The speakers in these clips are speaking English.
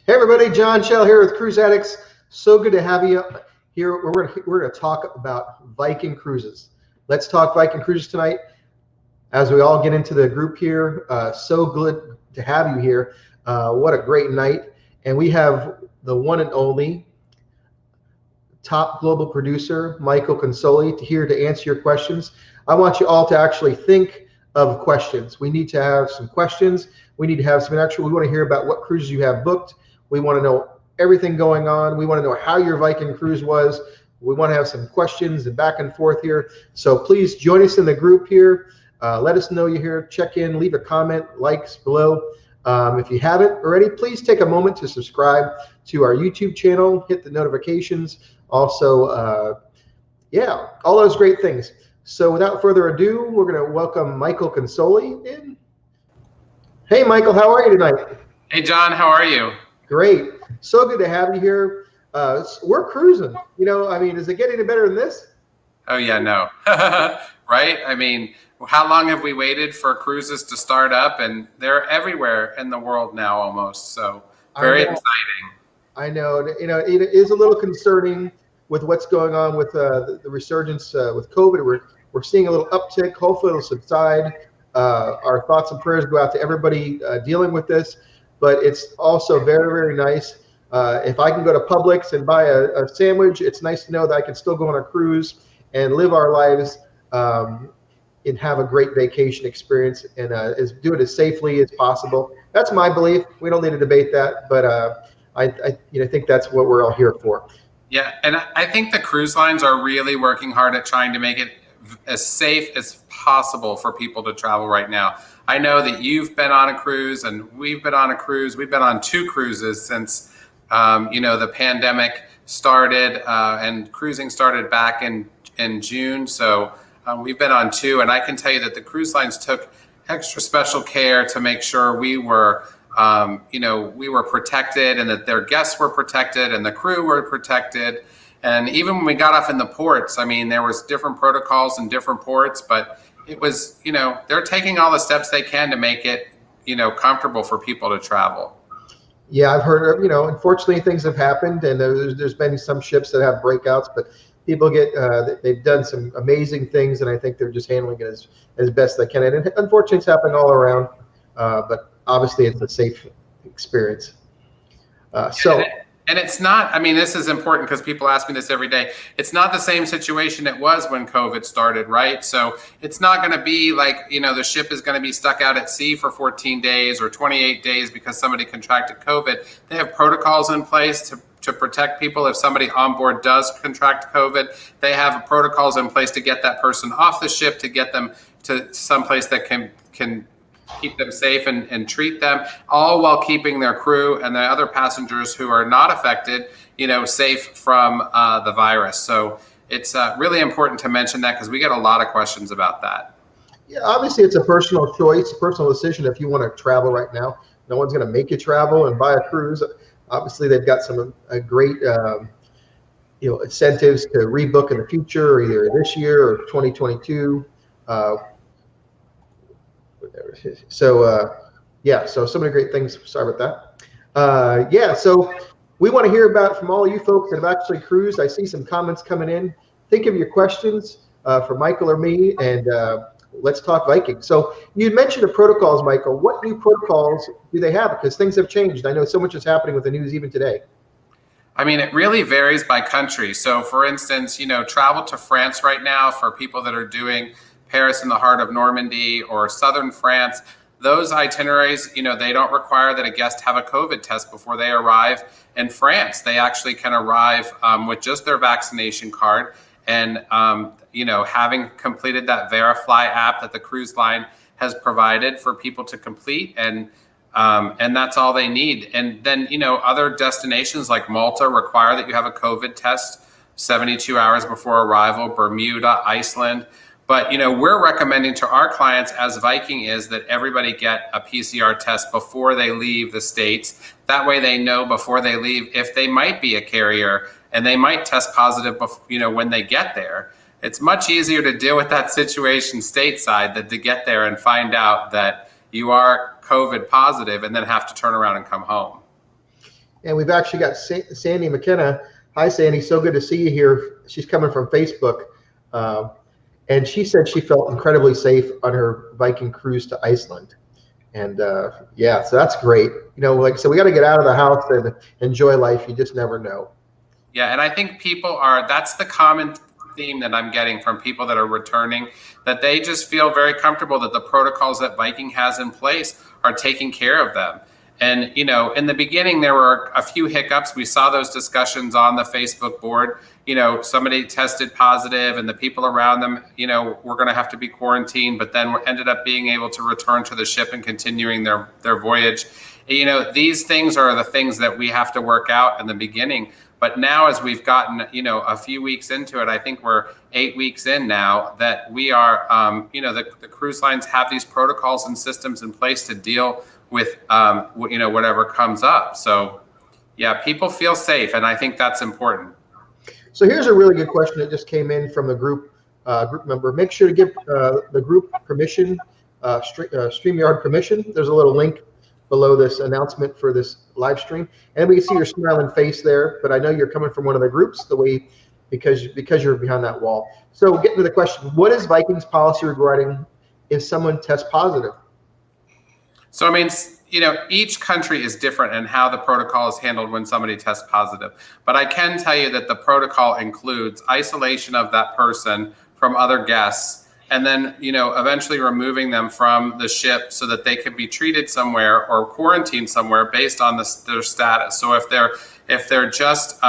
Hey everybody, John Shell here with Cruise Addicts. So good to have you here. We're going to talk about Viking Cruises. Let's talk Viking Cruises tonight as we all get into the group here. So good to have you here. What a great night. And we have the one and only top global producer, Michael Consoli, here to answer your questions. I want you all to actually think of questions. We need to have some questions. We need to have some actual, we want to hear about what cruises you have booked. We want to know everything going on. We want to know how your Viking cruise was. We want to have some questions and back and forth here. So please join us in the group here. Let us know you're here. Check in, leave a comment, likes below. If you haven't already, please take a moment to subscribe to our YouTube channel, hit the notifications. Also, yeah, all those great things. So without further ado, we're going to welcome Michael Consoli in. Hey, Michael, how are you tonight? Hey, John, how are you? Great. So good to have you here. We're cruising. You know, I mean, is it getting any better than this? Oh, yeah, no. Right? I mean, how long have we waited for cruises to start up? And they're everywhere in the world now almost. So very exciting. I know. You know, it is a little concerning with what's going on with the resurgence with COVID. We're seeing a little uptick. Hopefully it'll subside. Our thoughts and prayers go out to everybody dealing with this. But it's also very, very nice. If I can go to Publix and buy a sandwich, it's nice to know that I can still go on a cruise and live our lives and have a great vacation experience and do it as safely as possible. That's my belief. We don't need to debate that, but I think that's what we're all here for. Yeah, and I think the cruise lines are really working hard at trying to make it as safe as possible for people to travel right now. I know that you've been on a cruise and we've been on a cruise. We've been on 2 cruises since, the pandemic started and cruising started back in June. So we've been on 2, and I can tell you that the cruise lines took extra special care to make sure we were protected and that their guests were protected and the crew were protected. And even when we got off in the ports, I mean, there was different protocols in different ports, but it was, they're taking all the steps they can to make it, comfortable for people to travel. Yeah, I've heard, unfortunately things have happened and there's been some ships that have breakouts, but people they've done some amazing things and I think they're just handling it as best they can. And unfortunately it's happening all around, but obviously it's a safe experience. And it's not, I mean, this is important because people ask me this every day. It's not the same situation it was when COVID started, right? So it's not going to be like, the ship is going to be stuck out at sea for 14 days or 28 days because somebody contracted COVID. They have protocols in place to protect people. If somebody on board does contract COVID, they have protocols in place to get that person off the ship, to get them to someplace that can keep them safe and treat them, all while keeping their crew and the other passengers who are not affected, safe from the virus. So it's really important to mention that because we get a lot of questions about that. Yeah, obviously it's a personal choice, a personal decision if you want to travel right now. No one's going to make you travel and buy a cruise. Obviously they've got some great incentives to rebook in the future, either this year or 2022. So so many great things. Sorry about that. So we want to hear about from all you folks that have actually cruised. I see some comments coming in. Think of your questions for Michael or me, and let's talk Viking. So you mentioned the protocols, Michael. What new protocols do they have? Because things have changed. I know so much is happening with the news even today. I mean, it really varies by country. So for instance, travel to France right now for people that are doing Paris in the heart of Normandy or southern France, those itineraries, they don't require that a guest have a COVID test before they arrive in France. They actually can arrive with just their vaccination card and, having completed that Verifly app that the cruise line has provided for people to complete, and that's all they need. And then, other destinations like Malta require that you have a COVID test 72 hours before arrival, Bermuda, Iceland. But, we're recommending to our clients as Viking is that everybody get a PCR test before they leave the States. That way they know before they leave if they might be a carrier and they might test positive, when they get there. It's much easier to deal with that situation stateside than to get there and find out that you are COVID positive and then have to turn around and come home. And we've actually got Sandy McKenna. Hi, Sandy. So good to see you here. She's coming from Facebook. And she said she felt incredibly safe on her Viking cruise to Iceland. And yeah, so that's great. You know, like, so we got to get out of the house and enjoy life. You just never know. Yeah, and I think people are, that's the common theme that I'm getting from people that are returning, that they just feel very comfortable that the protocols that Viking has in place are taking care of them. And, you know, in the beginning, there were a few hiccups. We saw those discussions on the Facebook board. You know, somebody tested positive and the people around them, you know, were going to have to be quarantined, but then ended up being able to return to the ship and continuing their voyage. You know, these things are the things that we have to work out in the beginning. But now, as we've gotten, you know, a few weeks into it, I think we're 8 weeks in now, that we are, you know, the cruise lines have these protocols and systems in place to deal with, you know, whatever comes up. So, yeah, people feel safe, and I think that's important. So here's a really good question that just came in from the group member. Make sure to give the group permission, StreamYard permission. There's a little link below this announcement for this live stream, and we can see your smiling face there. But I know you're coming from one of the groups, because you're behind that wall. So getting to the question, what is Viking's policy regarding if someone tests positive? So, I mean, you know, each country is different in how the protocol is handled when somebody tests positive. But I can tell you that the protocol includes isolation of that person from other guests, and then, you know, eventually removing them from the ship so that they could be treated somewhere or quarantined somewhere based on their status. So if they're just,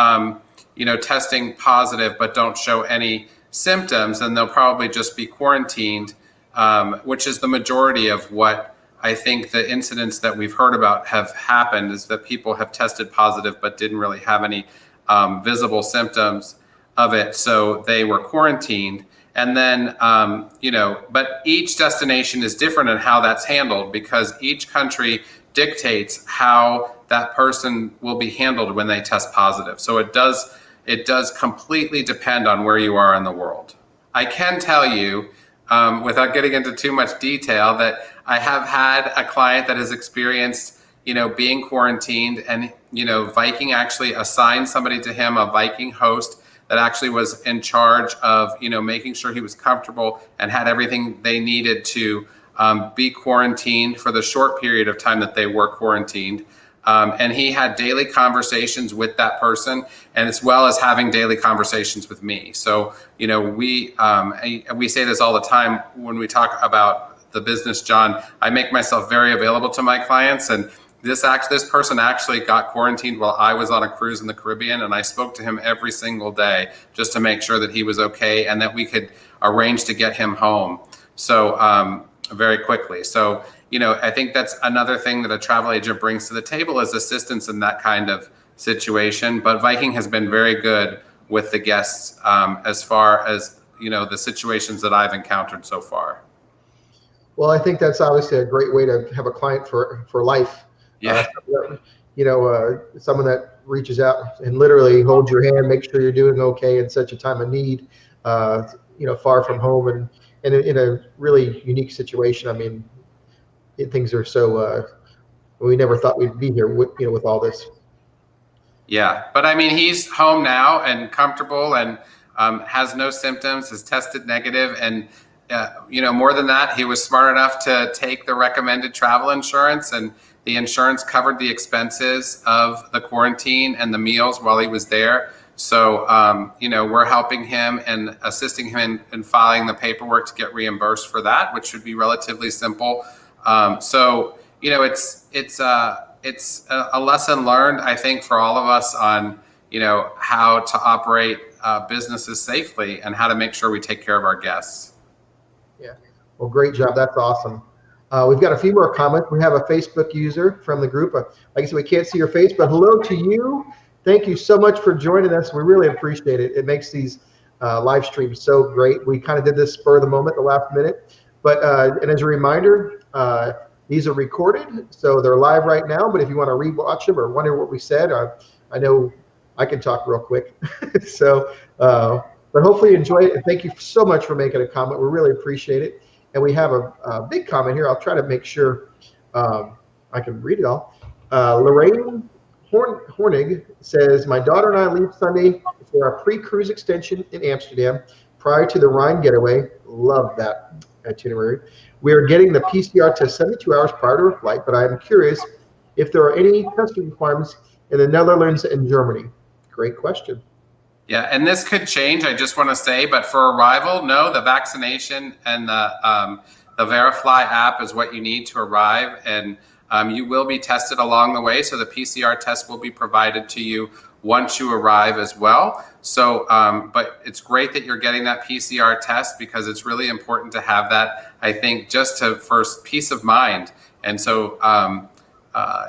you know, testing positive but don't show any symptoms, then they'll probably just be quarantined, which is the majority of what I think the incidents that we've heard about have happened, is that people have tested positive but didn't really have any visible symptoms of it. So they were quarantined. And then, you know, but each destination is different in how that's handled, because each country dictates how that person will be handled when they test positive. So it does completely depend on where you are in the world. I can tell you, without getting into too much detail, that I have had a client that has experienced, you know, being quarantined, and, you know, Viking actually assigned somebody to him, a Viking host, that actually was in charge of, you know, making sure he was comfortable and had everything they needed to be quarantined for the short period of time that they were quarantined. And he had daily conversations with that person, and as well as having daily conversations with me. So, you know, we say this all the time when we talk about the business, John. I make myself very available to my clients, and this person actually got quarantined while I was on a cruise in the Caribbean, and I spoke to him every single day just to make sure that he was okay and that we could arrange to get him home. So very quickly. So, you know, I think that's another thing that a travel agent brings to the table, is assistance in that kind of situation. But Viking has been very good with the guests as far as, you know, the situations that I've encountered so far. Well, I think that's obviously a great way to have a client for life. Yeah. You know, someone that reaches out and literally holds your hand, make sure you're doing okay in such a time of need, you know, far from home, and in a really unique situation. I mean, things are so, we never thought we'd be here with, you know, with all this. Yeah, but I mean, he's home now and comfortable, and has no symptoms, has tested negative, and you know, more than that, he was smart enough to take the recommended travel insurance, and the insurance covered the expenses of the quarantine and the meals while he was there. So, you know, we're helping him and assisting him in filing the paperwork to get reimbursed for that, which should be relatively simple. So, you know, it's a lesson learned, I think, for all of us on, you know, how to operate businesses safely and how to make sure we take care of our guests. Yeah. Well, great job. That's awesome. We've got a few more comments. We have a Facebook user from the group. Like I said, we can't see your face, but hello to you. Thank you so much for joining us. We really appreciate it. It makes these live streams so great. We kind of did this spur of the moment, the last minute. But and as a reminder, these are recorded, so they're live right now. But if you want to rewatch them or wonder what we said, I know I can talk real quick. So, but hopefully you enjoy it. And thank you so much for making a comment. We really appreciate it. And we have a big comment here. I'll try to make sure I can read it all. Lorraine Hornig says, my daughter and I leave Sunday for a pre-cruise extension in Amsterdam prior to the Rhine getaway. Love that itinerary. We are getting the PCR test 72 hours prior to our flight, but I am curious if there are any testing requirements in the Netherlands and Germany. Great question. Yeah, and this could change, I just want to say, but for arrival, no, the vaccination and the Verifly app is what you need to arrive, and you will be tested along the way, so the PCR test will be provided to you once you arrive as well. So, but it's great that you're getting that PCR test because it's really important to have that, I think, just for peace of mind. And so,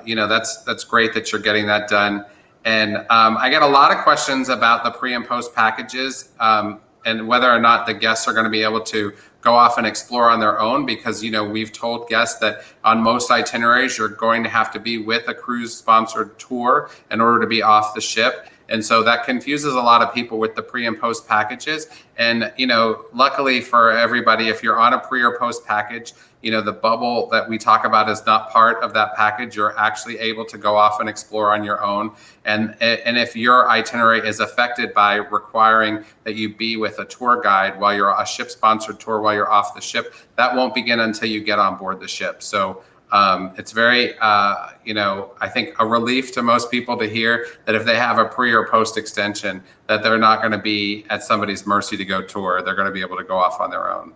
you know, that's great that you're getting that done. And I get a lot of questions about the pre and post packages and whether or not the guests are going to be able to go off and explore on their own, because, you know, we've told guests that on most itineraries, you're going to have to be with a cruise sponsored tour in order to be off the ship. And so that confuses a lot of people with the pre and post packages. And, you know, luckily for everybody, if you're on a pre or post package, you know, the bubble that we talk about is not part of that package. You're actually able to go off and explore on your own. And if your itinerary is affected by requiring that you be with a tour guide while you're a ship sponsored tour while you're off the ship, that won't begin until you get on board the ship. So it's very, you know, I think a relief to most people to hear that if they have a pre or post extension, that they're not going to be at somebody's mercy to go tour. They're going to be able to go off on their own.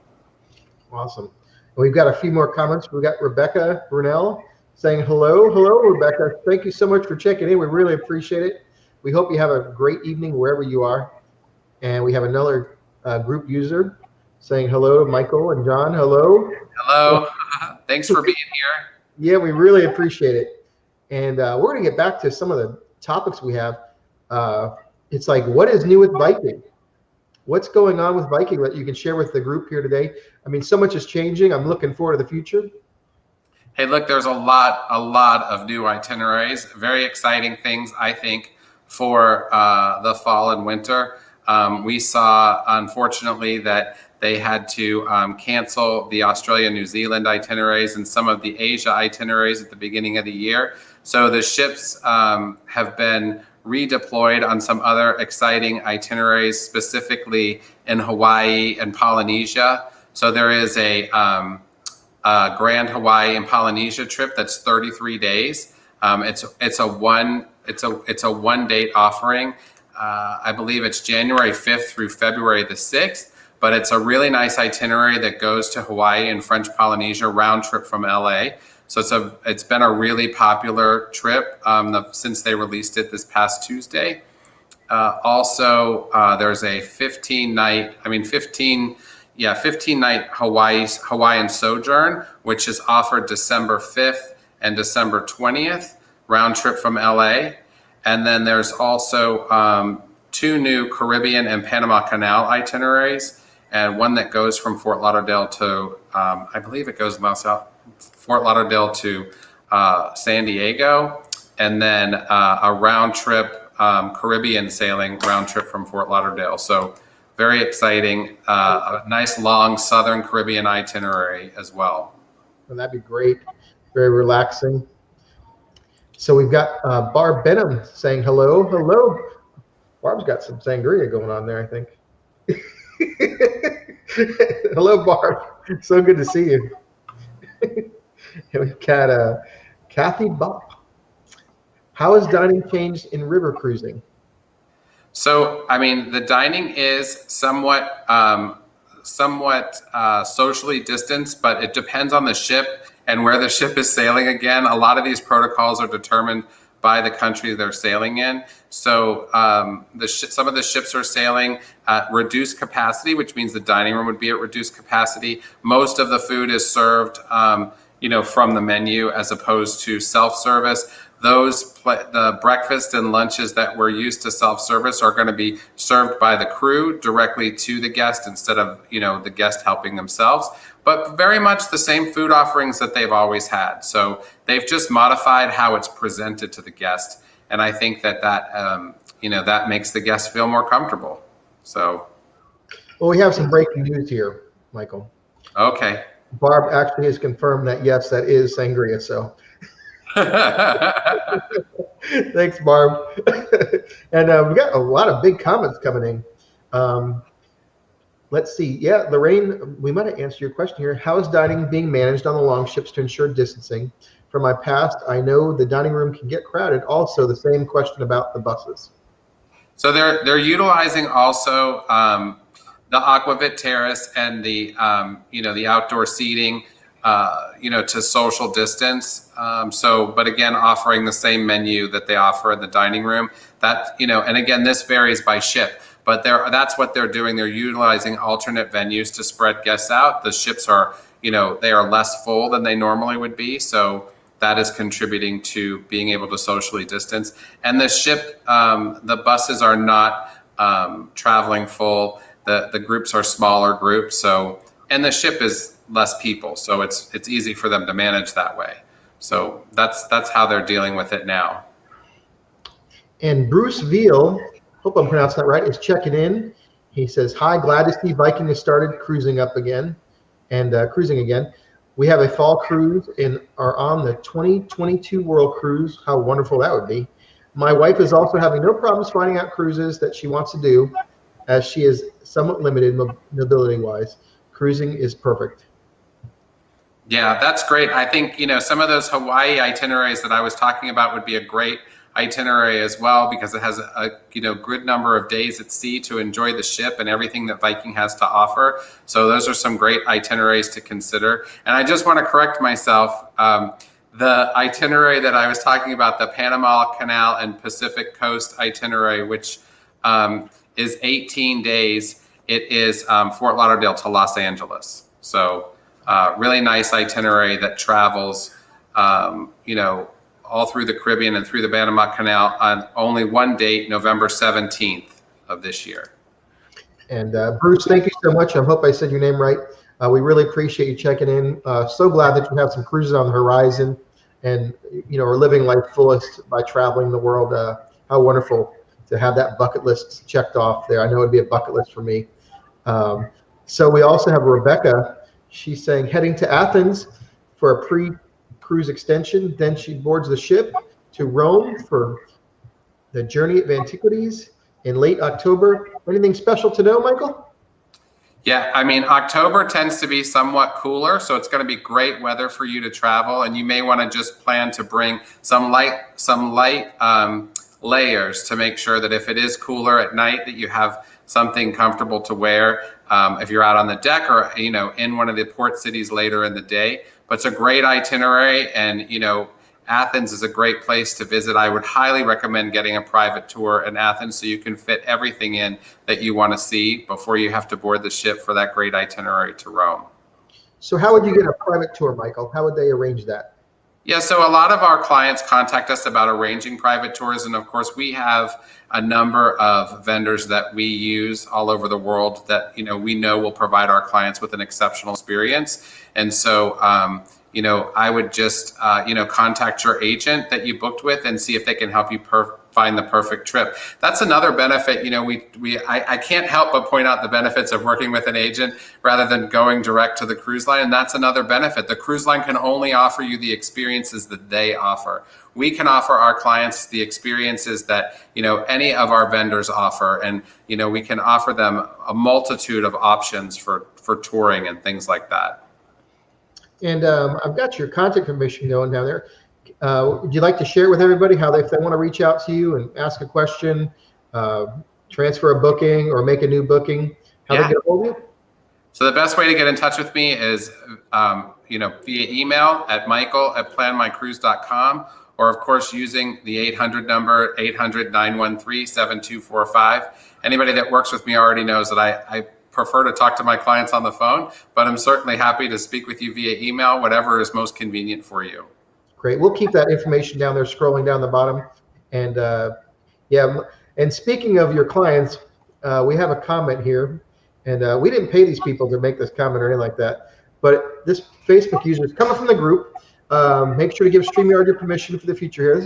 Awesome. We've got a few more comments. We've got Rebecca Brunel saying hello. Hello, Rebecca. Thank you so much for checking in. We really appreciate it. We hope you have a great evening wherever you are. And we have another group user saying hello to Michael and John. Hello. Hello. Thanks for being here. Yeah, we really appreciate it. And we're going to get back to some of the topics we have. It's like, what is new with Viking? What's going on with Viking that you can share with the group here today? I mean, so much is changing. I'm looking forward to the future. Hey, look, there's a lot of new itineraries, very exciting things, I think, for the fall and winter. We saw, unfortunately, that they had to cancel the Australia, New Zealand itineraries and some of the Asia itineraries at the beginning of the year. So the ships have been redeployed on some other exciting itineraries, specifically in Hawaii and Polynesia. So there is a Grand Hawaii and Polynesia trip that's 33 days. It's a one date offering. I believe it's January 5th through February the 6th, but it's a really nice itinerary that goes to Hawaii and French Polynesia round trip from LA. So it's been a really popular trip since they released it this past Tuesday. Also, there's a 15-night Hawaiian sojourn, which is offered December 5th and December 20th, round trip from LA. And then there's also 2 new Caribbean and Panama Canal itineraries, and one that goes from Fort Lauderdale to, I believe it goes Fort Lauderdale to San Diego, and then a round trip Caribbean sailing round trip from Fort Lauderdale. So very exciting, a nice long Southern Caribbean itinerary as well. Well, that'd be great, very relaxing. So we've got Barb Benham saying hello. Hello. Barb's got some sangria going on there, I think. Hello, Barb. So good to see you. We've got Kathy Bopp. How has dining changed in river cruising? So, I mean, the dining is somewhat socially distanced, but it depends on the ship and where the ship is sailing. Again, a lot of these protocols are determined by the country they're sailing in. So some of the ships are sailing at reduced capacity, which means the dining room would be at reduced capacity. Most of the food is served, from the menu as opposed to self-service. The breakfast and lunches that we're used to self-service are going to be served by the crew directly to the guest instead of, the guest helping themselves, but very much the same food offerings that they've always had. So they've just modified how it's presented to the guest. And I think that makes the guest feel more comfortable. So. Well, we have some breaking news here, Michael. Okay. Barb actually has confirmed that, yes, that is sangria. So Thanks, Barb. And we got a lot of big comments coming in. Let's see. Yeah, Lorraine, we might have answered your question here. How is dining being managed on the long ships to ensure distancing? From my past, I know the dining room can get crowded. Also, the same question about the buses. So they're utilizing also the Aquavit terrace and the the outdoor seating to social distance. But again, offering the same menu that they offer in the dining room. That and again, this varies by ship. But that's what they're doing. They're utilizing alternate venues to spread guests out. The ships are, they are less full than they normally would be. So that is contributing to being able to socially distance. And the ship, the buses are not traveling full. The groups are smaller groups. So, and the ship is less people. So it's easy for them to manage that way. So that's how they're dealing with it now. And Bruce Veal, hope I'm pronouncing that right, is checking in. He says, hi, glad to see Viking has started cruising again. We have a fall cruise and are on the 2022 World Cruise. How wonderful that would be. My wife is also having no problems finding out cruises that she wants to do, as she is somewhat limited mobility-wise. Cruising is perfect. Yeah, that's great. I think, some of those Hawaii itineraries that I was talking about would be a great itinerary as well, because it has a good number of days at sea to enjoy the ship and everything that Viking has to offer. So those are some great itineraries to consider. And I just want to correct myself. The itinerary that I was talking about, the Panama Canal and Pacific Coast itinerary, which is 18 days, it is Fort Lauderdale to Los Angeles. So really nice itinerary that travels, all through the Caribbean and through the Panama Canal on only one date, November 17th of this year. And Bruce, thank you so much. I hope I said your name right. We really appreciate you checking in. So glad that you have some cruises on the horizon and, are living life fullest by traveling the world. How wonderful to have that bucket list checked off there. I know it'd be a bucket list for me. So we also have Rebecca. She's saying heading to Athens for a pre-cruise extension. Then she boards the ship to Rome for the Journey of Antiquities in late October. Anything special to know, Michael? Yeah, I mean, October tends to be somewhat cooler, so it's going to be great weather for you to travel, and you may want to just plan to bring some light layers to make sure that if it is cooler at night, that you have something comfortable to wear if you're out on the deck or in one of the port cities later in the day. But it's a great itinerary, and Athens is a great place to visit. I would highly recommend getting a private tour in Athens so you can fit everything in that you want to see before you have to board the ship for that great itinerary to Rome. So how would you get a private tour, Michael? How would they arrange that? Yeah, so a lot of our clients contact us about arranging private tours. And of course, we have a number of vendors that we use all over the world that, we know will provide our clients with an exceptional experience. And so, I would just, contact your agent that you booked with and see if they can help you find the perfect trip. That's another benefit. I can't help but point out the benefits of working with an agent rather than going direct to the cruise line. And that's another benefit. The cruise line can only offer you the experiences that they offer. We can offer our clients the experiences that, any of our vendors offer. And, we can offer them a multitude of options for touring and things like that. And I've got your contact information going down there. Would you like to share with everybody how if they want to reach out to you and ask a question, transfer a booking or make a new booking, how they get a hold of you? So the best way to get in touch with me is, via email at michael@planmycruise.com, or of course using the 800 number, 800-913-7245. Anybody that works with me already knows that I prefer to talk to my clients on the phone, but I'm certainly happy to speak with you via email, whatever is most convenient for you. Great. We'll keep that information down there, scrolling down the bottom. And and speaking of your clients, we have a comment here, and we didn't pay these people to make this comment or anything like that, but this Facebook user is coming from the group. Make sure to give StreamYard your permission for the future here.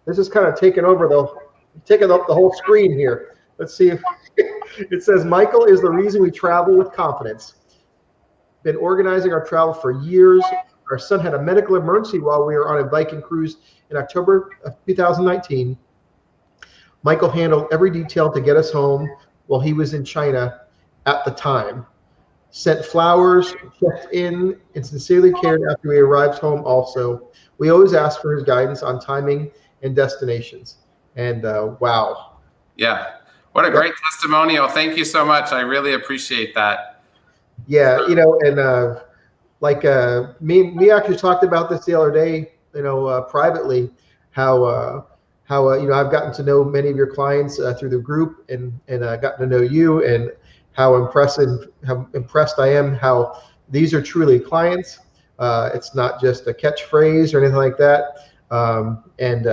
This is kind of taking up the whole screen here. Let's see if it says, Michael is the reason we travel with confidence. Been organizing our travel for years. our son had a medical emergency while we were on a Viking cruise in October of 2019. Michael handled every detail to get us home while he was in China at the time. Sent flowers, checked in, and sincerely cared after we arrived home also. We always ask for his guidance on timing and destinations. And wow. Yeah. What a great testimonial. Thank you so much. I really appreciate that. Yeah, and we actually talked about this the other day, privately, how I've gotten to know many of your clients through the group, and gotten to know you, and how impressed I am how these are truly clients. It's not just a catchphrase or anything like that. And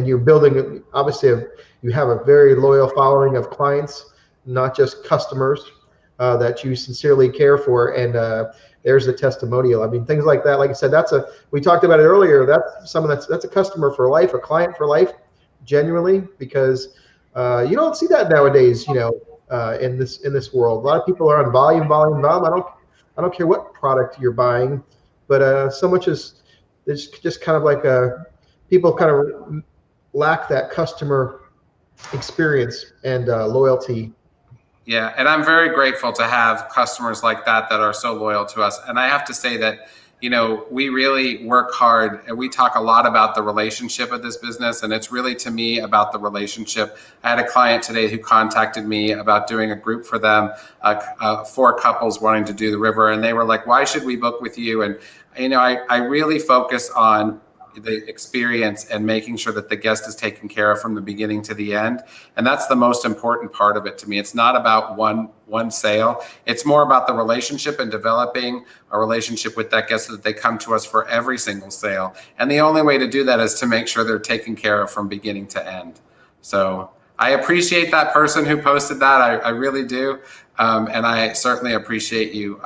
you're building, obviously, you have a very loyal following of clients, not just customers that you sincerely care for. And there's a testimonial. I mean, things like that. Like I said, we talked about it earlier. That's a customer for life, a client for life, genuinely, because you don't see that nowadays. In this world, a lot of people are on volume. I don't care what product you're buying, but so much as it's just kind of like people kind of lack that customer experience and loyalty. Yeah, and I'm very grateful to have customers like that are so loyal to us. And I have to say that, we really work hard, and we talk a lot about the relationship of this business. And it's really, to me, about the relationship. I had a client today who contacted me about doing a group for them, 4 couples wanting to do the river. And they were like, why should we book with you? And, I really focus on the experience and making sure that the guest is taken care of from the beginning to the end. And that's the most important part of it to me. It's not about one sale. It's more about the relationship and developing a relationship with that guest so that they come to us for every single sale. And the only way to do that is to make sure they're taken care of from beginning to end. So I appreciate that person who posted that. I really do. And I certainly appreciate you,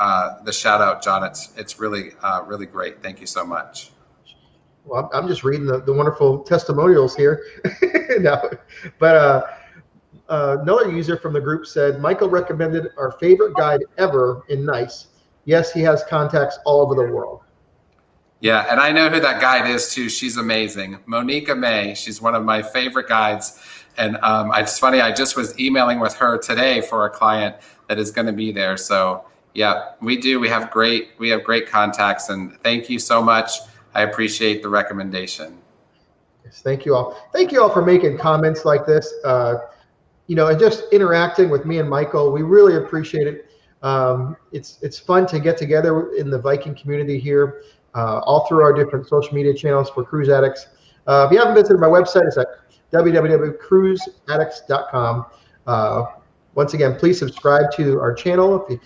the shout out, John. It's really, really great. Thank you so much. Well, I'm just reading the wonderful testimonials here. No, but another user from the group said, Michael recommended our favorite guide ever in Nice. Yes, he has contacts all over the world. Yeah, and I know who that guide is too. She's amazing. Monica May. She's one of my favorite guides. And it's funny, I just was emailing with her today for a client that is going to be there. So yeah, we have great contacts, and thank you so much. I appreciate the recommendation. Yes, thank you all. Thank you all for making comments like this. And just interacting with me and Michael. We really appreciate it. It's fun to get together in the Viking community here, all through our different social media channels for Cruise Addicts. If you haven't visited my website, it's at www.cruiseaddicts.com. Once again, please subscribe to our channel. If you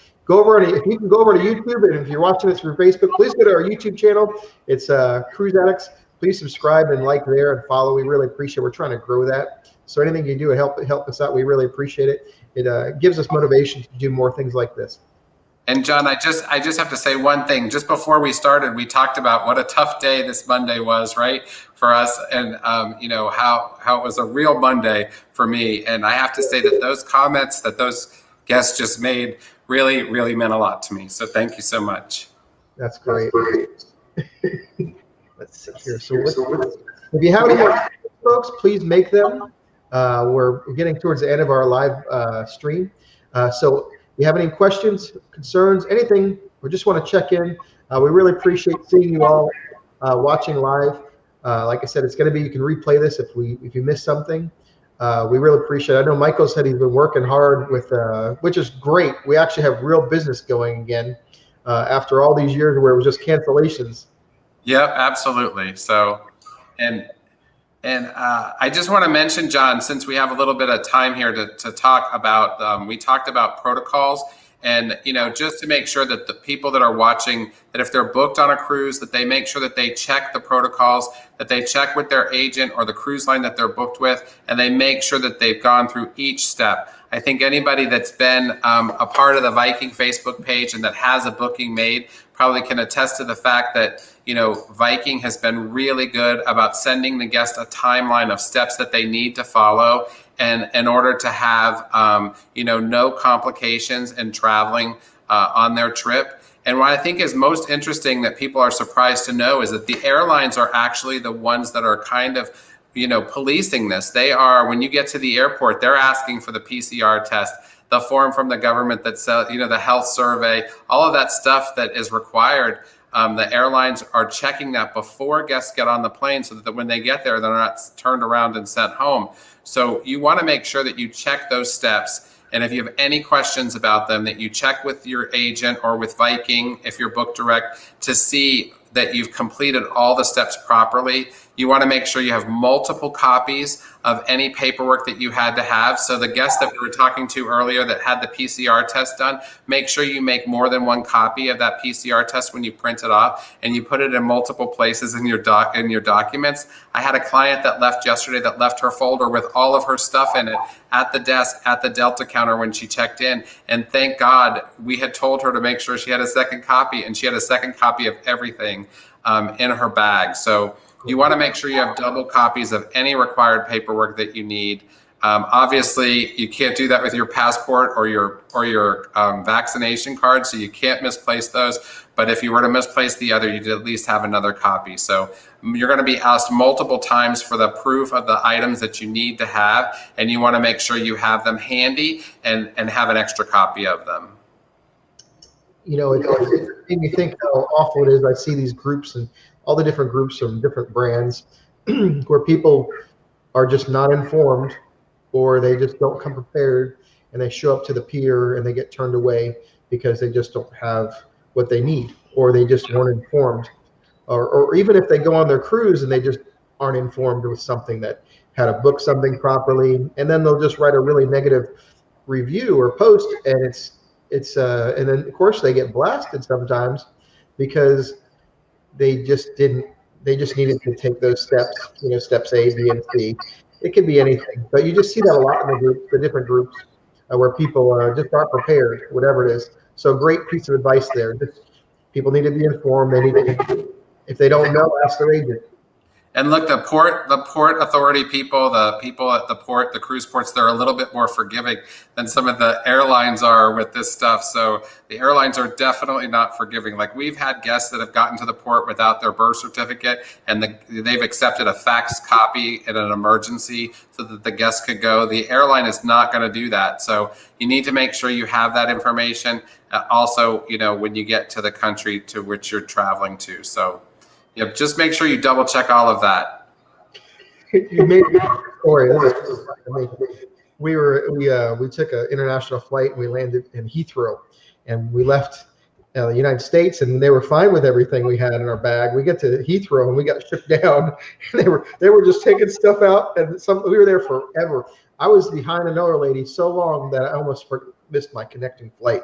can go over to YouTube, and if you're watching this through Facebook, please go to our YouTube channel. It's Cruise Addicts. Please subscribe and like there and follow. We really appreciate it. We're trying to grow that. So anything you do to help us out, we really appreciate it. It gives us motivation to do more things like this. And John, I just have to say one thing. Just before we started, we talked about what a tough day this Monday was, right, for us, and how it was a real Monday for me. And I have to say that those comments that those guests just made really, really meant a lot to me. So thank you so much. That's great. Let's see here. So if you have any more folks, please make them. We're getting towards the end of our live stream. So if you have any questions, concerns, anything, or just want to check in, we really appreciate seeing you all watching live. Like I said, it's going to be, you can replay this if you missed something. We really appreciate it. I know Michael said he's been working hard with, which is great. We actually have real business going again after all these years where it was just cancellations. Yep, absolutely. So, and I just want to mention, John, since we have a little bit of time here to talk about, we talked about protocols, and just to make sure that the people that are watching, that if they're booked on a cruise, that they make sure that they check the protocols, that they check with their agent or the cruise line that they're booked with, and they make sure that they've gone through each step. I think anybody that's been a part of the Viking Facebook page and that has a booking made probably can attest to the fact that Viking has been really good about sending the guest a timeline of steps that they need to follow, and in order to have no complications in traveling on their trip. And what I think is most interesting that people are surprised to know is that the airlines are actually the ones that are kind of, policing this. They are, when you get to the airport, they're asking for the PCR test, the form from the government that says, the health survey, all of that stuff that is required. The airlines are checking that before guests get on the plane so that when they get there, they're not turned around and sent home. So you want to make sure that you check those steps. And if you have any questions about them, that you check with your agent or with Viking, if you're booked direct, to see that you've completed all the steps properly. You want to make sure you have multiple copies of any paperwork that you had to have. So the guest that we were talking to earlier that had the PCR test done, make sure you make more than one copy of that PCR test when you print it off, and you put it in multiple places in your documents. I had a client that left yesterday that left her folder with all of her stuff in it at the desk at the Delta counter when she checked in. And thank God we had told her to make sure she had a second copy, and she had a second copy of everything in her bag. So you want to make sure you have double copies of any required paperwork that you need. Obviously, you can't do that with your passport or your vaccination card, so you can't misplace those. But if you were to misplace the other, you'd at least have another copy. So you're going to be asked multiple times for the proof of the items that you need to have, and you want to make sure you have them handy and have an extra copy of them. It made me think how awful it is. I see these groups and all the different groups from different brands where people are just not informed, or they just don't come prepared, and they show up to the pier and they get turned away because they just don't have what they need, or they just weren't informed, or even if they go on their cruise and they just aren't informed with something, that how to book something properly, and then they'll just write a really negative review or post, and and then of course they get blasted sometimes because they just needed to take those steps, steps A, B, and C. It could be anything, but you just see that a lot in the different groups where people just aren't prepared, whatever it is. So great piece of advice there. People need to be informed. They need to, if they don't know, ask their agent. And look, the port authority people, the people at the port, the cruise ports, they're a little bit more forgiving than some of the airlines are with this stuff. So the airlines are definitely not forgiving. Like, we've had guests that have gotten to the port without their birth certificate, and they've accepted a fax copy in an emergency so that the guest could go. The airline is not going to do that. So you need to make sure you have that information. Also, when you get to the country to which you're traveling to. So yep, just make sure you double check all of that. You made a story. We took an international flight and we landed in Heathrow, and we left the United States, and they were fine with everything we had in our bag. We get to Heathrow and we got shipped down, and they were just taking stuff out, and we were there forever. I was behind another lady so long that I almost missed my connecting flight.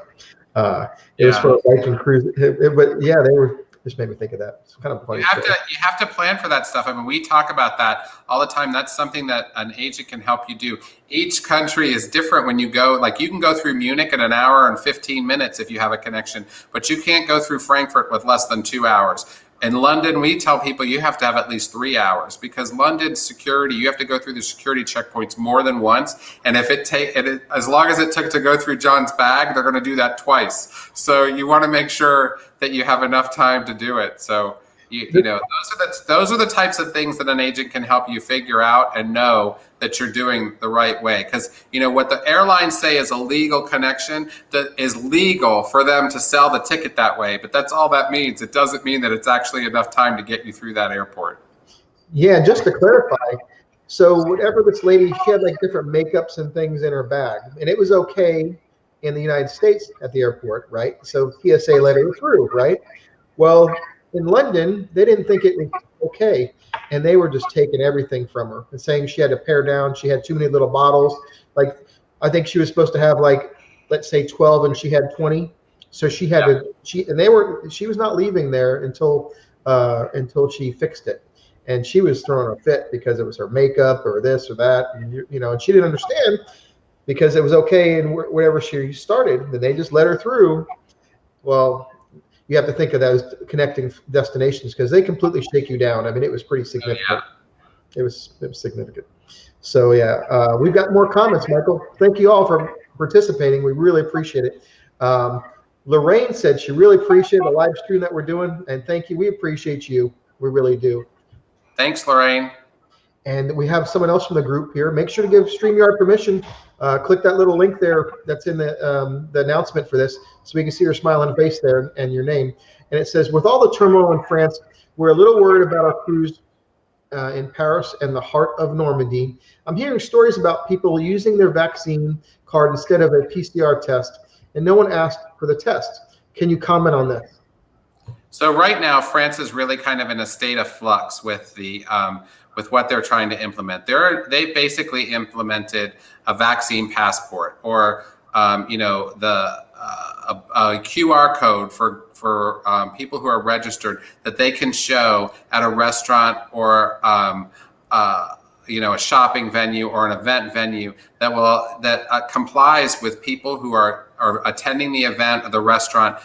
It was for a Viking cruise, but yeah, they were. Just made me think of that. It's kind of funny. You have to plan for that stuff. I mean, we talk about that all the time. That's something that an agent can help you do. Each country is different when you go. Like, you can go through Munich in an hour and 15 minutes if you have a connection, but you can't go through Frankfurt with less than 2 hours. In London, we tell people you have to have at least 3 hours, because London security, you have to go through the security checkpoints more than once. And if as long as it took to go through John's bag, they're going to do that twice. So you want to make sure that you have enough time to do it. So those are the types of things that an agent can help you figure out and know that you're doing the right way. Because what the airlines say is a legal connection, that is legal for them to sell the ticket that way, but that's all that means. It doesn't mean that it's actually enough time to get you through that airport. Yeah, just to clarify, so whatever this lady, she had like different makeups and things in her bag, and it was okay in the United States at the airport, right? So TSA let her through, right? Well, in London, they didn't think it was okay, and they were just taking everything from her and saying she had to pare down. She had too many little bottles. Like, I think she was supposed to have, like, let's say 12, and she had 20. So she had she was not leaving there until she fixed it. And she was throwing a fit because it was her makeup or this or that, and she didn't understand, because it was okay and wherever she started, then they just let her through. Well, you have to think of those connecting destinations, because they completely shake you down. I mean, it was pretty significant. It was significant. So yeah, we've got more comments, Michael. Thank you all for participating. We really appreciate it. Lorraine said she really appreciated the live stream that we're doing, and thank you. We appreciate you. We really do. Thanks, Lorraine. And we have someone else from the group here. Make sure to give StreamYard permission. Click that little link there that's in the announcement for this, so we can see your smiling face there and your name. And it says, with all the turmoil in France, we're a little worried about our cruise in Paris and the heart of Normandy. I'm hearing stories about people using their vaccine card instead of a PCR test, and no one asked for the test. Can you comment on this? So right now, France is really kind of in a state of flux with the with what they're trying to implement. They basically implemented a vaccine passport, or you know, a QR code for people who are registered that they can show at a restaurant or you know, a shopping venue or an event venue that complies with people who are attending the event or the restaurant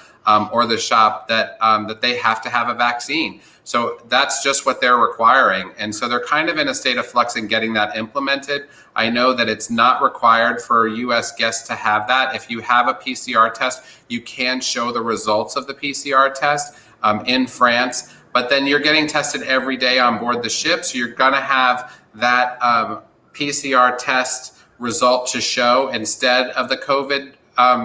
or the shop, that they have to have a vaccine. So that's just what they're requiring. And so they're kind of in a state of flux in getting that implemented. I know that it's not required for US guests to have that. If you have a PCR test, you can show the results of the PCR test in France, but then you're getting tested every day on board the ship. So you're gonna have that PCR test result to show instead of the COVID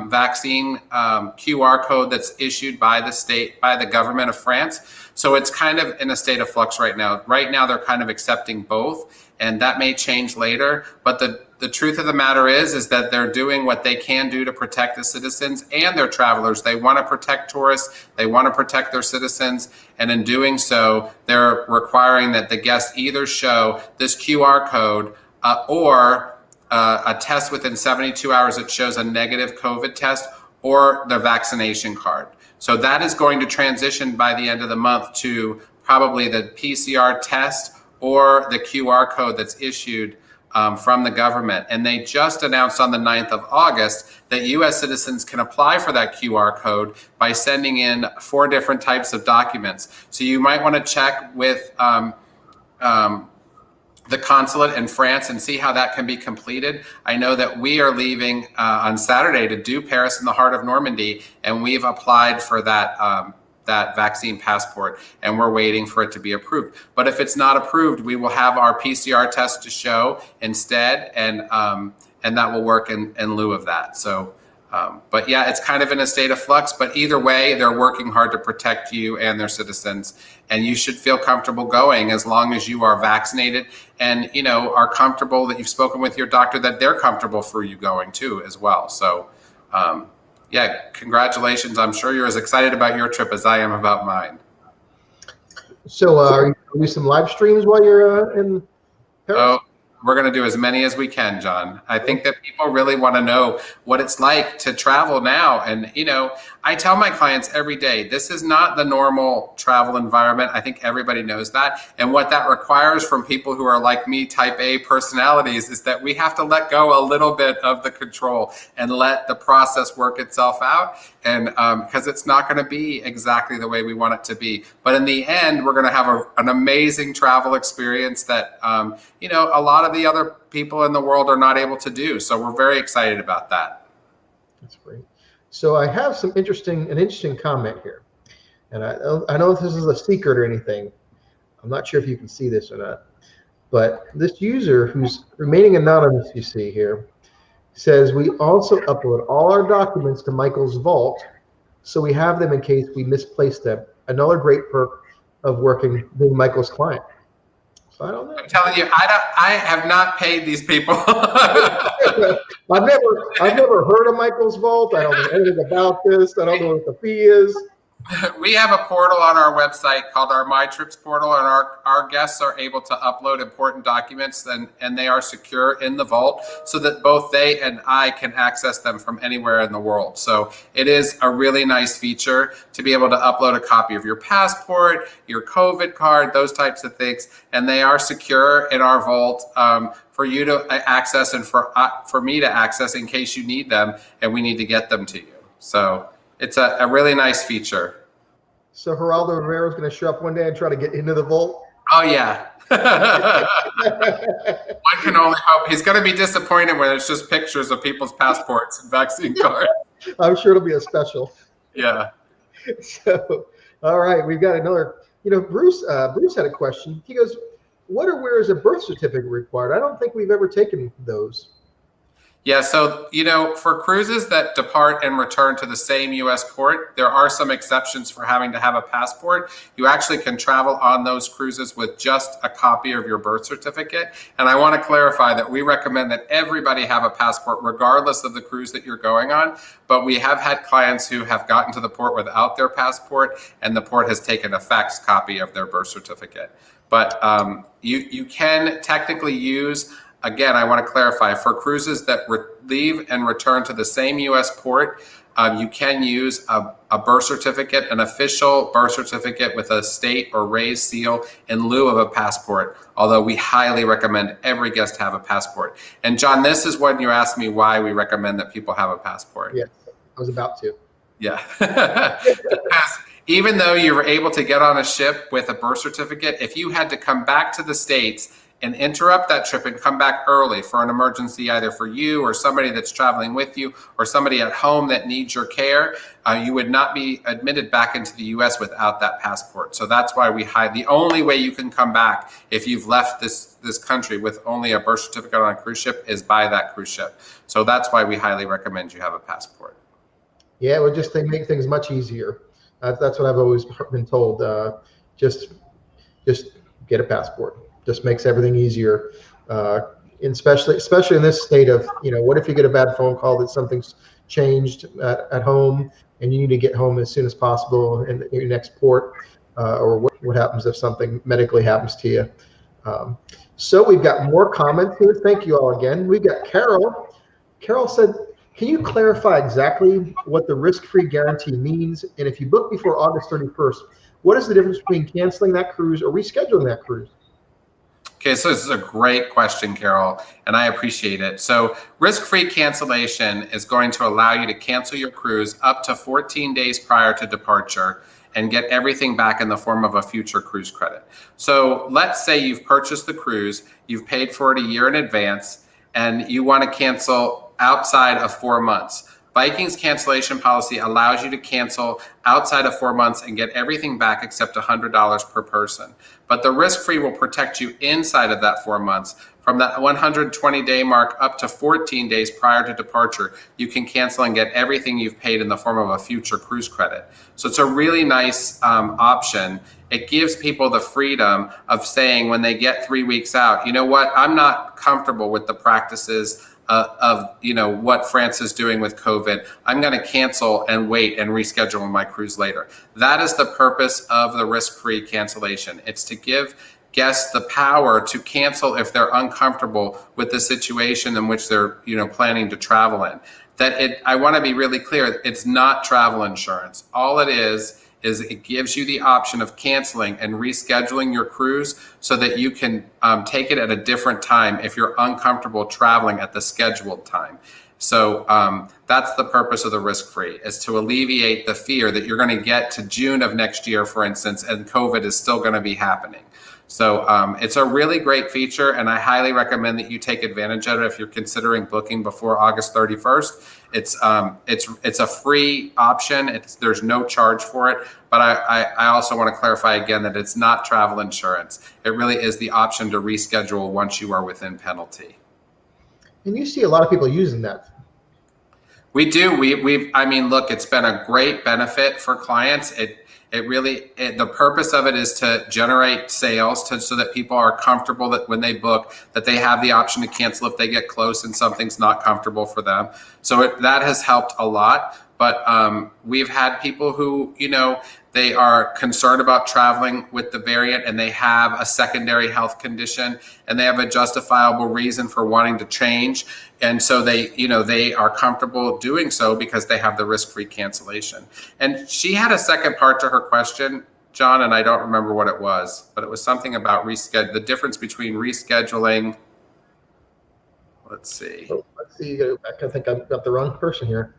vaccine QR code that's issued by the government of France. So it's kind of in a state of flux right now. Right now, they're kind of accepting both, and that may change later. But the truth of the matter is that they're doing what they can do to protect the citizens and their travelers. They want to protect tourists. They want to protect their citizens. And in doing so, they're requiring that the guests either show this QR code or a test within 72 hours that shows a negative COVID test, or the vaccination card. So that is going to transition by the end of the month to probably the PCR test or the QR code that's issued from the government. And they just announced on the 9th of August that US citizens can apply for that QR code by sending in 4 different types of documents. So you might want to check with the consulate in France and see how that can be completed. I know that we are leaving on Saturday to do Paris in the heart of Normandy, and we've applied for that that vaccine passport, and we're waiting for it to be approved. But if it's not approved, we will have our PCR test to show instead, and that will work in lieu of that. So, but yeah, it's kind of in a state of flux, but either way, they're working hard to protect you and their citizens, and you should feel comfortable going as long as you are vaccinated and, you know, are comfortable that you've spoken with your doctor that they're comfortable for you going too as well. So, yeah, congratulations. I'm sure you're as excited about your trip as I am about mine. So are you doing some live streams while you're in Paris? Oh, we're going to do as many as we can, John. I think that people really want to know what it's like to travel now. And, you know, I tell my clients every day, this is not the normal travel environment. I think everybody knows that. And what that requires from people who are like me, type A personalities, is that we have to let go a little bit of the control and let the process work itself out. And because it's not going to be exactly the way we want it to be. But in the end, we're going to have an amazing travel experience that, you know, a lot of the other people in the world are not able to do. So we're very excited about that. That's great. So I have an interesting comment here. And I don't know if this is a secret or anything. I'm not sure if you can see this or not. But this user, who's remaining anonymous, you see here, says we also upload all our documents to Michael's vault, so we have them in case we misplace them. Another great perk of being Michael's client. So I don't know. I'm telling you, I have not paid these people. I've never heard of Michael's vault. I don't know anything about this. I don't know what the fee is. We have a portal on our website called our My Trips portal, and our guests are able to upload important documents, and they are secure in the vault so that both they and I can access them from anywhere in the world. So it is a really nice feature to be able to upload a copy of your passport, your COVID card, those types of things, and they are secure in our vault for you to access and for me to access in case you need them and we need to get them to you. So it's a really nice feature. So Geraldo Rivera is going to show up one day and try to get into the vault? Oh, yeah. One can only hope. He's going to be disappointed when it's just pictures of people's passports and vaccine cards. I'm sure it'll be a special. Yeah. So, all right, we've got another. Bruce had a question. He goes, "What or where is a birth certificate required? I don't think we've ever taken those." Yeah, so, for cruises that depart and return to the same U.S. port, there are some exceptions for having to have a passport. You actually can travel on those cruises with just a copy of your birth certificate. And I want to clarify that we recommend that everybody have a passport, regardless of the cruise that you're going on. But we have had clients who have gotten to the port without their passport, and the port has taken a faxed copy of their birth certificate. But you can technically use. Again, I want to clarify, for cruises that leave and return to the same U.S. port, you can use a birth certificate, an official birth certificate with a state or raised seal in lieu of a passport, although we highly recommend every guest have a passport. And John, this is when you asked me why we recommend that people have a passport. Yes, I was about to. Yeah. Because even though you were able to get on a ship with a birth certificate, if you had to come back to the States and interrupt that trip and come back early for an emergency, either for you or somebody that's traveling with you or somebody at home that needs your care, you would not be admitted back into the U.S. without that passport. So that's why the only way you can come back if you've left this country with only a birth certificate on a cruise ship is by that cruise ship. So that's why we highly recommend you have a passport. Yeah, it would just make things much easier. That's what I've always been told. Just get a passport. Just makes everything easier, and especially in this state of, what if you get a bad phone call that something's changed at home and you need to get home as soon as possible in your next port, or what happens if something medically happens to you. So we've got more comments here. Thank you all again. We've got Carol. Carol said, "Can you clarify exactly what the risk-free guarantee means? And if you book before August 31st, what is the difference between canceling that cruise or rescheduling that cruise?" Okay, so this is a great question, Carol, and I appreciate it. So risk-free cancellation is going to allow you to cancel your cruise up to 14 days prior to departure and get everything back in the form of a future cruise credit. So let's say you've purchased the cruise, you've paid for it a year in advance, and you want to cancel outside of 4 months. Viking's cancellation policy allows you to cancel outside of 4 months and get everything back except $100 per person. But the risk-free will protect you inside of that 4 months. From that 120-day mark up to 14 days prior to departure, you can cancel and get everything you've paid in the form of a future cruise credit. So it's a really nice option. It gives people the freedom of saying when they get 3 weeks out, you know what, I'm not comfortable with the practices of what France is doing with COVID. I'm going to cancel and wait and reschedule my cruise later. That is the purpose of the risk-free cancellation. It's to give guests the power to cancel if they're uncomfortable with the situation in which they're planning to travel in. I want to be really clear, it's not travel insurance. All it is it gives you the option of canceling and rescheduling your cruise so that you can take it at a different time if you're uncomfortable traveling at the scheduled time. So that's the purpose of the risk-free, is to alleviate the fear that you're going to get to June of next year, for instance, and COVID is still going to be happening. So it's a really great feature, and I highly recommend that you take advantage of it if you're considering booking before August 31st. It's a free option. There's no charge for it, but I also want to clarify again that it's not travel insurance. It really is the option to reschedule once you are within penalty. And you see a lot of people using that. We do. Look, it's been a great benefit for clients. The purpose of it is to generate sales so that people are comfortable that when they book that they have the option to cancel if they get close and something's not comfortable for them. So that has helped a lot. But we've had people who, they are concerned about traveling with the variant and they have a secondary health condition and they have a justifiable reason for wanting to change. And so they are comfortable doing so because they have the risk-free cancellation. And she had a second part to her question, John, and I don't remember what it was, but it was something about the difference between rescheduling. Let's see. I think I've got the wrong person here.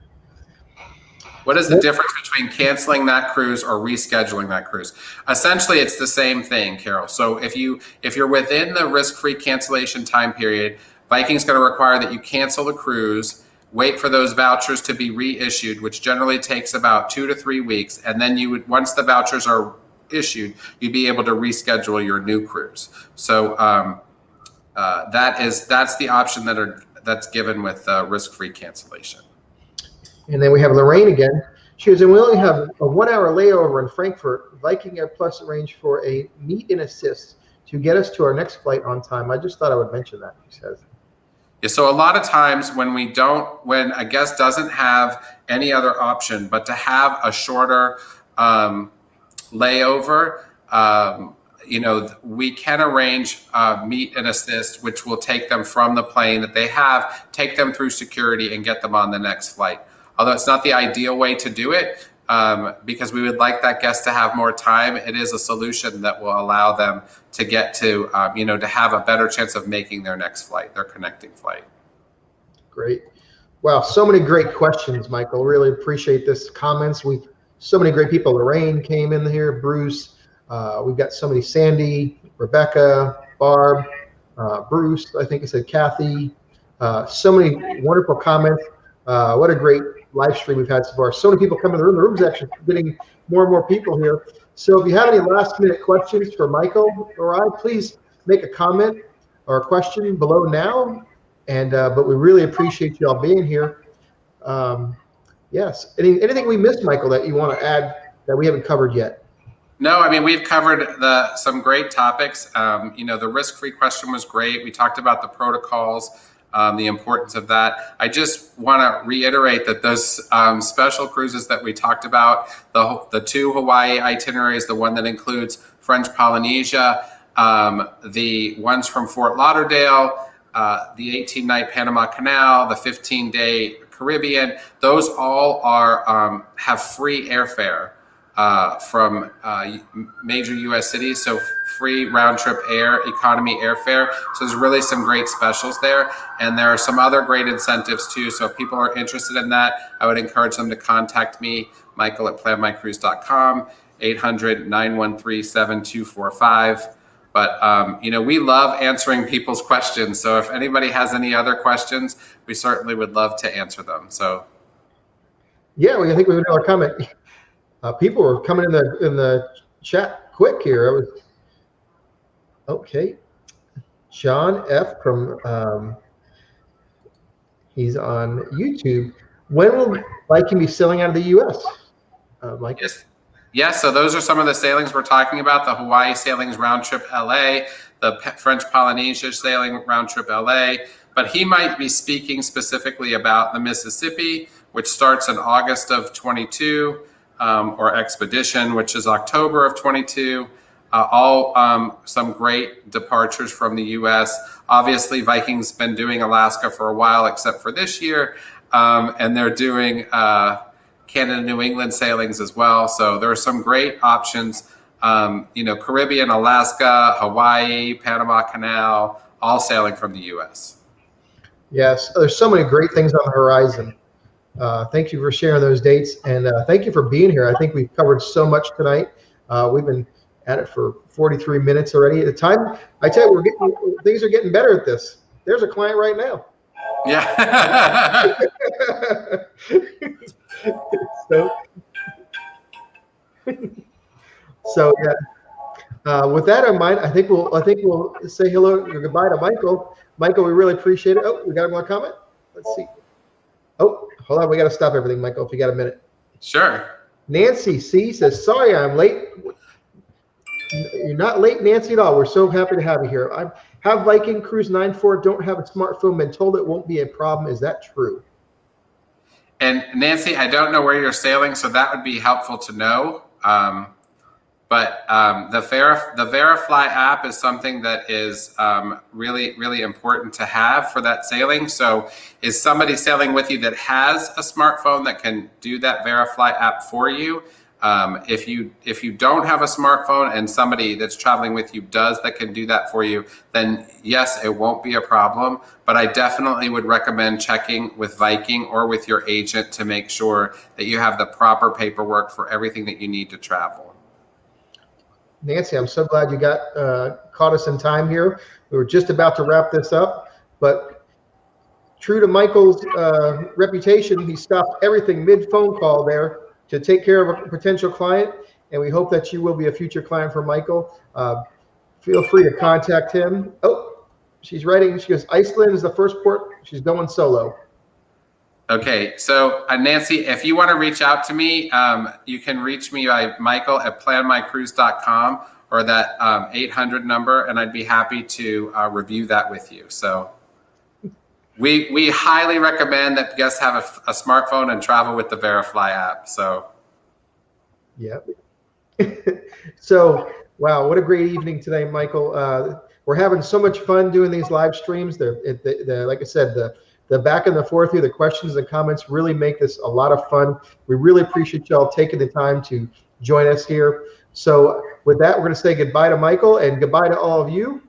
What is the difference between canceling that cruise or rescheduling that cruise? Essentially, it's the same thing, Carol. So if you're within the risk-free cancellation time period, Viking's going to require that you cancel the cruise wait for those vouchers to be reissued, which generally takes about 2 to 3 weeks. And then you would, once the vouchers are issued, you'd be able to reschedule your new cruise. So that's the option that's given with risk-free cancellation. And then we have Lorraine again. She goes, and we only have a 1 hour layover in Frankfurt. Viking Air Plus arranged for a meet and assist to get us to our next flight on time. I just thought I would mention that, she says. Yeah, so a lot of times when a guest doesn't have any other option but to have a shorter layover, we can arrange meet and assist, which will take them from the plane that they have, take them through security, and get them on the next flight. Although it's not the ideal way to do it, because we would like that guest to have more time, it is a solution that will allow them to get to, to have a better chance of making their next flight, their connecting flight. Great. Wow, so many great questions, Michael. Really appreciate this comments. So many great people. Lorraine came in here, Bruce. We've got so many, Sandy, Rebecca, Barb, Bruce, I think I said Kathy. So many wonderful comments. What a great live stream we've had so far. So many people coming in the room. The room's actually getting more and more people here. So if you have any last minute questions for Michael or I, please make a comment or a question below now. And but we really appreciate you all being here. Yes. Anything we missed, Michael, that you want to add that we haven't covered yet? No, I mean, we've covered some great topics. The risk-free question was great. We talked about the protocols, the importance of that. I just want to reiterate that those special cruises that we talked about, the 2 Hawaii itineraries, the one that includes French Polynesia, the ones from Fort Lauderdale, the 18-night Panama Canal, the 15-day Caribbean, those all are have free airfare from major U.S. cities, so free round-trip economy airfare. So there's really some great specials there, and there are some other great incentives too. So if people are interested in that, I would encourage them to contact me, Michael@planmycruise.com, 800-913-7245. But we love answering people's questions. So if anybody has any other questions, we certainly would love to answer them. So yeah, I think we have another comment. People were coming in the chat quick here. Okay. John F. from he's on YouTube. When will Viking be sailing out of the U.S.? Mike? Yes. So those are some of the sailings we're talking about. The Hawaii sailings round trip LA, the French Polynesia sailing round trip LA. But he might be speaking specifically about the Mississippi, which starts in August of 22. Or Expedition, which is October of 22, all some great departures from the U.S. Obviously, Viking's been doing Alaska for a while, except for this year, and they're doing Canada, New England sailings as well. So there are some great options, Caribbean, Alaska, Hawaii, Panama Canal, all sailing from the U.S. Yes, there's so many great things on the horizon. Thank you for sharing those dates, and thank you for being here. I think we've covered so much tonight. We've been at it for 43 minutes already. At the time, I tell you, things are getting better at this. There's a client right now. Yeah. so yeah. With that in mind, I think we'll say hello or goodbye to Michael. Michael, we really appreciate it. Oh, we got one comment. Let's see. Oh, hold on. We got to stop everything, Michael, if you got a minute. Sure. Nancy C says, sorry, I'm late. You're not late, Nancy, at all. We're so happy to have you here. I have Viking Cruise 9.4, don't have a smartphone, been told it won't be a problem. Is that true? And Nancy, I don't know where you're sailing, so that would be helpful to know. But the Verifly app is something that is really, really important to have for that sailing. So is somebody sailing with you that has a smartphone that can do that Verifly app for you? If you don't have a smartphone and somebody that's traveling with you does that can do that for you, then yes, it won't be a problem. But I definitely would recommend checking with Viking or with your agent to make sure that you have the proper paperwork for everything that you need to travel. Nancy, I'm so glad you got caught us in time here. We were just about to wrap this up, but true to Michael's reputation, he stopped everything mid-phone call there to take care of a potential client, and we hope that you will be a future client for Michael. Feel free to contact him. Oh, she's writing. She goes, Iceland is the first port. She's going solo. Okay, so Nancy, if you want to reach out to me, you can reach me by michael@planmycruise.com or that 800 number, and I'd be happy to review that with you. So we highly recommend that guests have a smartphone and travel with the Verifly app. So yeah. So wow, what a great evening today, Michael. We're having so much fun doing these live streams. Like I said, the back and the forth here, the questions and comments really make this a lot of fun. We really appreciate y'all taking the time to join us here. So with that, we're going to say goodbye to Michael and goodbye to all of you.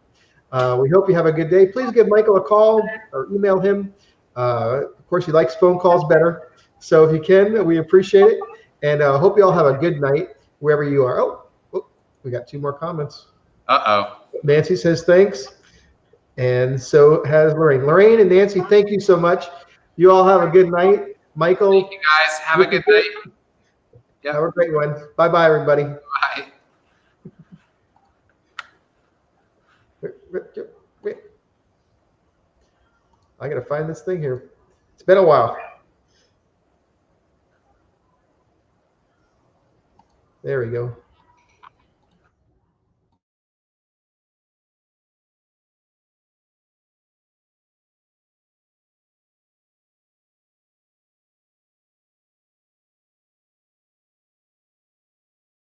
We hope you have a good day. Please give Michael a call or email him. Of course, he likes phone calls better. So if you can, we appreciate it. And hope you all have a good night wherever you are. Oh, we got 2 more comments. Uh-oh. Nancy says thanks. And so has Lorraine. Lorraine and Nancy, thank you so much. You all have a good night. Michael. Thank you guys. Have a good night. Yep. Have a great one. Bye-bye, everybody. Bye. I got to find this thing here. It's been a while. There we go.